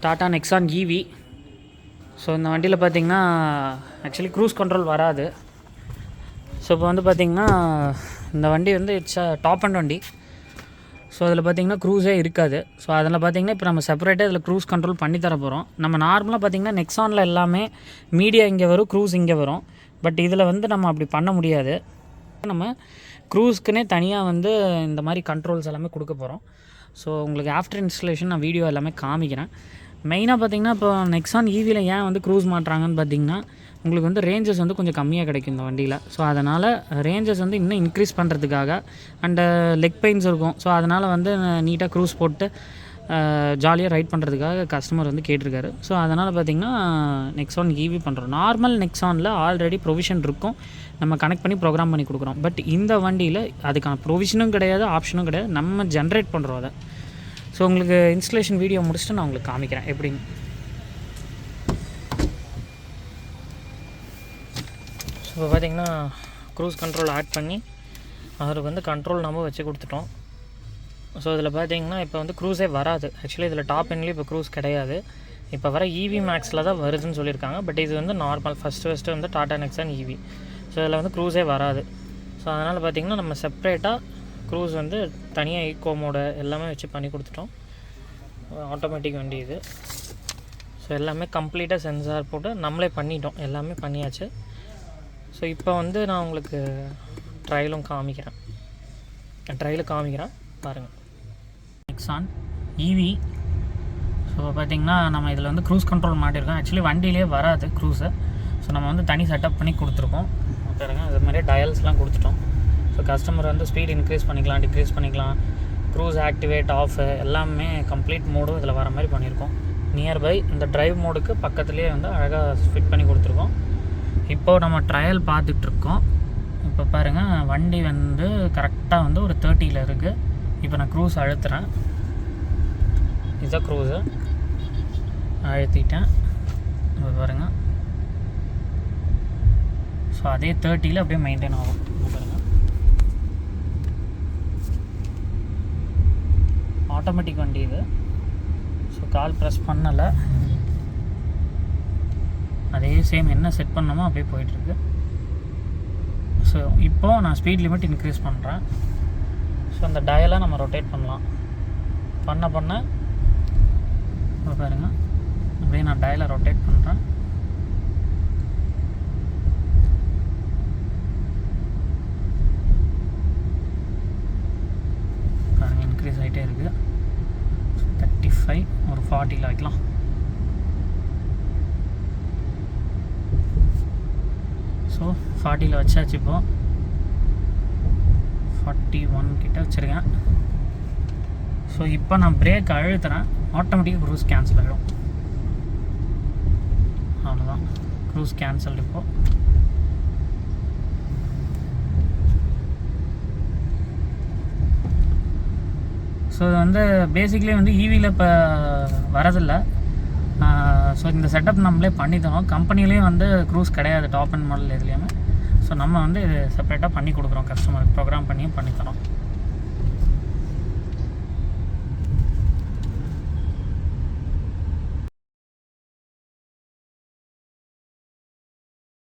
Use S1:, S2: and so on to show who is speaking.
S1: Tata Nexon EV. So இந்த வண்டியில் பார்த்திங்கன்னா ஆக்சுவலி க்ரூஸ் கண்ட்ரோல் வராது. ஸோ இப்போ வந்து பார்த்திங்கன்னா இந்த வண்டி வந்து இட்ஸ் டாப் அண்ட் வண்டி. ஸோ அதில் பார்த்திங்கன்னா க்ரூஸே இருக்காது. ஸோ அதில் பார்த்திங்கன்னா இப்போ நம்ம செப்பரேட்டாக இதில் க்ரூஸ் கண்ட்ரோல் பண்ணி தர போகிறோம். நம்ம நார்மலாக பார்த்திங்கன்னா நெக்ஸானில் எல்லாமே மீடியா இங்கே வரும், க்ரூஸ் இங்கே வரும். பட் இதில் வந்து நம்ம அப்படி பண்ண முடியாது. நம்ம க்ரூஸ்க்குனே தனியாக வந்து இந்த மாதிரி கண்ட்ரோல்ஸ் எல்லாமே கொடுக்க போகிறோம். ஸோ உங்களுக்கு ஆஃப்டர் இன்ஸ்டலேஷன் நான் வீடியோ எல்லாமே காமிக்கிறேன். மெயினாக பார்த்திங்கன்னா இப்போ நெக்ஸான் ஈவியில் ஏன் வந்து க்ரூஸ் மாட்டுறாங்கன்னு பார்த்திங்கன்னா உங்களுக்கு வந்து ரேஞ்சஸ் வந்து கொஞ்சம் கம்மியாக கிடைக்கும் இந்த வண்டியில். ஸோ அதனால் ரேஞ்சஸ் வந்து இன்னும் இன்க்ரீஸ் பண்ணுறதுக்காக அண்டு லெக் பெயின்ஸ் இருக்கும். ஸோ அதனால் வந்து நீட்டாக க்ரூஸ் போட்டு ஜாலியாக ரைட் பண்ணுறதுக்காக கஸ்டமர் வந்து கேட்டிருக்காரு. ஸோ அதனால் பார்த்திங்கன்னா நெக்ஸான் ஈவி பண்ணுறோம். நார்மல் நெக்ஸானில் ஆல்ரெடி ப்ரொவிஷன் இருக்கும், நம்ம கனெக்ட் பண்ணி ப்ரோக்ராம் பண்ணி கொடுக்குறோம். பட் இந்த வண்டியில் அதுக்கான ப்ரொவிஷனும் கிடையாது, ஆப்ஷனும் கிடையாது, நம்ம ஜென்ரேட் பண்ணுறோம் அதை. ஸோ உங்களுக்கு இன்ஸ்டலேஷன் வீடியோ முடிச்சுட்டு நான் உங்களுக்கு காமிக்கிறேன் எப்படின்னு. ஸோ இப்போ பார்த்திங்கன்னா க்ரூஸ் கண்ட்ரோல் ஆட் பண்ணி அவருக்கு வந்து கண்ட்ரோல் நம்ம வச்சு கொடுத்துட்டோம். ஸோ இதில் பார்த்திங்கன்னா இப்போ வந்து க்ரூஸே வராது. ஆக்சுவலி இதில் டாப் எண்ட்லேயும் இப்போ க்ரூஸ் கிடையாது. இப்போ வர ஈவி மேக்ஸில் தான் வருதுன்னு சொல்லியிருக்காங்க. பட் இது வந்து நார்மல் ஃபஸ்ட்டு வந்து டாட்டா நெக்ஸான் ஈவி. ஸோ இதில் வந்து க்ரூஸே வராது. ஸோ அதனால் பார்த்திங்கன்னா நம்ம செப்ரேட்டாக க்ரூஸ் வந்து தனியாக ஈக்கோ மோட எல்லாமே வச்சு பண்ணி கொடுத்துட்டோம். ஆட்டோமேட்டிக் வண்டி இது. ஸோ எல்லாமே கம்ப்ளீட்டாக சென்சார் போட்டு நம்மளே பண்ணிட்டோம், எல்லாமே பண்ணியாச்சு. ஸோ இப்போ வந்து நான் உங்களுக்கு ட்ரையலும் காமிக்கிறேன், பாருங்கள். Nexon EV. ஸோ பார்த்திங்கன்னா நம்ம இதில் வந்து க்ரூஸ் கண்ட்ரோல் மாட்டியிருக்கோம். ஆக்சுவலி வண்டியிலே வராது க்ரூஸை. ஸோ நம்ம வந்து தனி செட்டப் பண்ணி கொடுத்துருக்கோம். பாருங்க, இது மாதிரியே டயல்ஸ்லாம் கொடுத்துட்டோம். ஸோ கஸ்டமர் வந்து ஸ்பீட் இன்க்ரீஸ் பண்ணிக்கலாம், டிக்ரீஸ் பண்ணிக்கலாம், க்ரூஸ் ஆக்டிவேட் ஆஃப் எல்லாமே கம்ப்ளீட் மோடும் இதில் வர மாதிரி பண்ணியிருக்கோம். நியர்பை இந்த ட்ரைவ் மோடுக்கு பக்கத்துலேயே வந்து அழகாக ஃபிட் பண்ணி கொடுத்துருக்கோம். இப்போது நம்ம ட்ரையல் பார்த்துட்ருக்கோம். இப்போ பாருங்கள், வண்டி வந்து கரெக்டாக வந்து ஒரு 30 இருக்குது. இப்போ நான் க்ரூஸ் அழுத்துறேன். இதுதான் க்ரூஸு அழுத்திட்டேன். இப்போ பாருங்கள், ஸோ அதே 30 அப்படியே மெயின்டைன் ஆகும். பாருங்கள், ஆட்டோமேட்டிக் வண்டி இது. ஸோ கால் ப்ரெஸ் பண்ணலை, அதே சேம் என்ன செட் பண்ணணுமோ அப்படியே போயிட்டுருக்கு. ஸோ இப்போது நான் ஸ்பீட் லிமிட் இன்க்ரீஸ் பண்ணுறேன். ஸோ அந்த டயலை நம்ம ரொட்டேட் பண்ணலாம். பண்ண பாருங்கள், அப்படியே நான் டயலை ரொட்டேட் பண்ணுறேன். பாருங்கள், இன்க்ரீஸ் ஆகிட்டே இருக்குது. 35 ஒரு 40 வைக்கலாம். ஸோ 40 வச்சாச்சு. இப்போது 41 கிட்ட வச்சுருக்கேன். ஸோ இப்போ நான் பிரேக் அழுத்துறேன், ஆட்டோமேட்டிக்காக க்ரூஸ் கேன்சல் ஆகிடும். அவ்வளோதான், க்ரூஸ் கேன்சல். இப்போது ஸோ இது வந்து பேசிக்லி வந்து ஈவியில் இப்போ வரதில்லை. ஸோ இந்த செட்டப் நம்மளே பண்ணி தரோம். கம்பெனிலேயும் வந்து க்ரூஸ் கிடையாது டாப் அண்ட் மாடல் எதுலேயுமே. ஸோ நம்ம வந்து இது செப்பரேட்டாக பண்ணி கொடுக்குறோம் கஸ்டமருக்கு, ப்ரோக்ராம் பண்ணியும் பண்ணித்தரோம்.